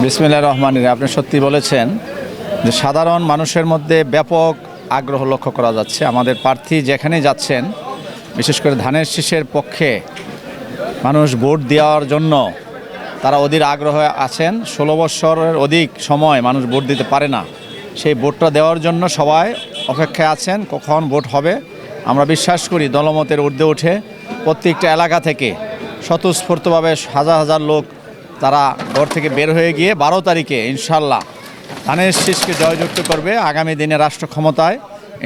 বিসমিল্লাহির রহমানির রহিম। আপনি সত্যি বলেছেন যে সাধারণ মানুষের মধ্যে ব্যাপক আগ্রহ লক্ষ্য করা যাচ্ছে। আমাদের প্রার্থী যেখানে যাচ্ছেন, বিশেষ করে ধানের শীষের পক্ষে মানুষ ভোট দেওয়ার জন্য তারা অধীর আগ্রহে আছেন। 16 বছরের অধিক সময় মানুষ ভোট দিতে পারে না, সেই ভোটটা দেওয়ার জন্য সবাই অপেক্ষায় আছেন কখন ভোট হবে। আমরা বিশ্বাস করি দলমতের ঊর্ধ্বে উঠে প্রত্যেকটা এলাকা থেকে স্বতঃস্ফূর্তভাবে হাজার হাজার লোক তারা ঘর থেকে বের হয়ে গিয়ে 12 তারিখে ইনশাল্লাহ ধানের শীষকে জয়যুক্ত করবে। আগামী দিনে রাষ্ট্র ক্ষমতায়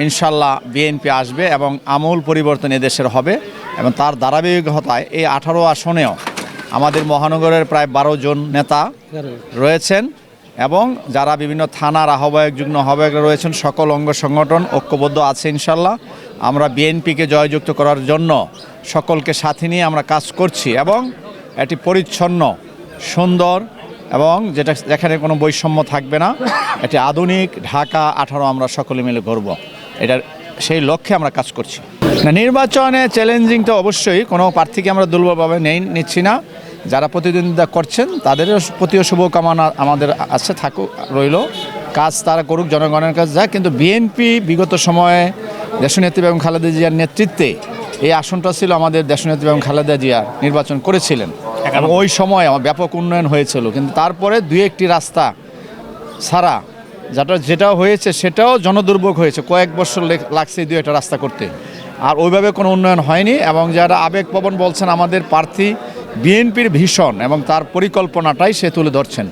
ইনশাল্লাহ বিএনপি আসবে এবং আমূল পরিবর্তন এদেশের হবে এবং তার ধারাবাহিকতায় এই 18 আসনেও আমাদের মহানগরের প্রায় 12 জন নেতা রয়েছেন এবং যারা বিভিন্ন থানার আহ্বায়ক যুগ্ম আহ্বায়ক রয়েছেন, সকল অঙ্গ সংগঠন ঐক্যবদ্ধ আছে। ইনশাল্লাহ আমরা বিএনপিকে জয়যুক্ত করার জন্য সকলকে সাথে নিয়ে আমরা কাজ করছি এবং এটি পরিচ্ছন্ন, সুন্দর এবং যেখানে কোনো বৈষম্য থাকবে না, এটি আধুনিক ঢাকা 18 আমরা সকলে মিলে গড়ব, এটার সেই লক্ষ্যে আমরা কাজ করছি। নির্বাচনে চ্যালেঞ্জিং তো অবশ্যই, কোনো প্রার্থীকে আমরা দুর্বলভাবে নিচ্ছি না। যারা প্রতিদ্বন্দ্বিতা করছেন তাদেরও প্রতিও শুভকামনা আমাদের আছে, থাকুক রইল, কাজ তারা করুক, জনগণের কাছে যাক। কিন্তু বিএনপি বিগত সময়ে দেশনেত্রী বেগম খালেদা জিয়ার নেতৃত্বে এই আসনটা ছিল আমাদের দেশনেত্রী বেগম খালেদা জিয়া নির্বাচন করেছিলেন এবং ওই সময় আমার ব্যাপক উন্নয়ন হয়েছিল। কিন্তু তারপরে 2-1টি রাস্তা ছাড়া যেটাও হয়েছে সেটাও জনদুর্ভোগ হয়েছে। কয়েক বছর লাগছে 2-1টা রাস্তা করতে, আর ওইভাবে কোনো উন্নয়ন হয়নি। এবং যারা আবেগপ্রবণ বলছেন আমাদের প্রার্থী বিএনপির ভীষণ এবং তার পরিকল্পনাটাই সে তুলে ধরছেন।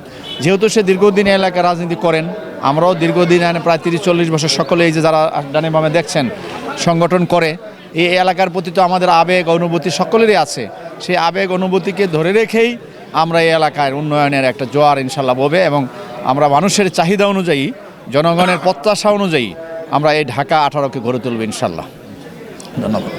যেহেতু সে দীর্ঘদিন এলাকায় রাজনীতি করেন, আমরাও দীর্ঘদিন প্রায় 30-40 বছর সকলে এই যে যারা ডানে বামে দেখছেন সংগঠন করে, এই এলাকার প্রতি তো আমাদের আবেগ অনুভূতি সকলেরই আছে। সেই আবেগ অনুভূতিকে ধরে রেখেই আমরা এই এলাকায় উন্নয়নের একটা জোয়ার ইনশাল্লাহ ববে এবং আমরা মানুষের চাহিদা অনুযায়ী, জনগণের প্রত্যাশা অনুযায়ী আমরা এই ঢাকা 18কে গড়ে তুলব ইনশাল্লাহ। ধন্যবাদ।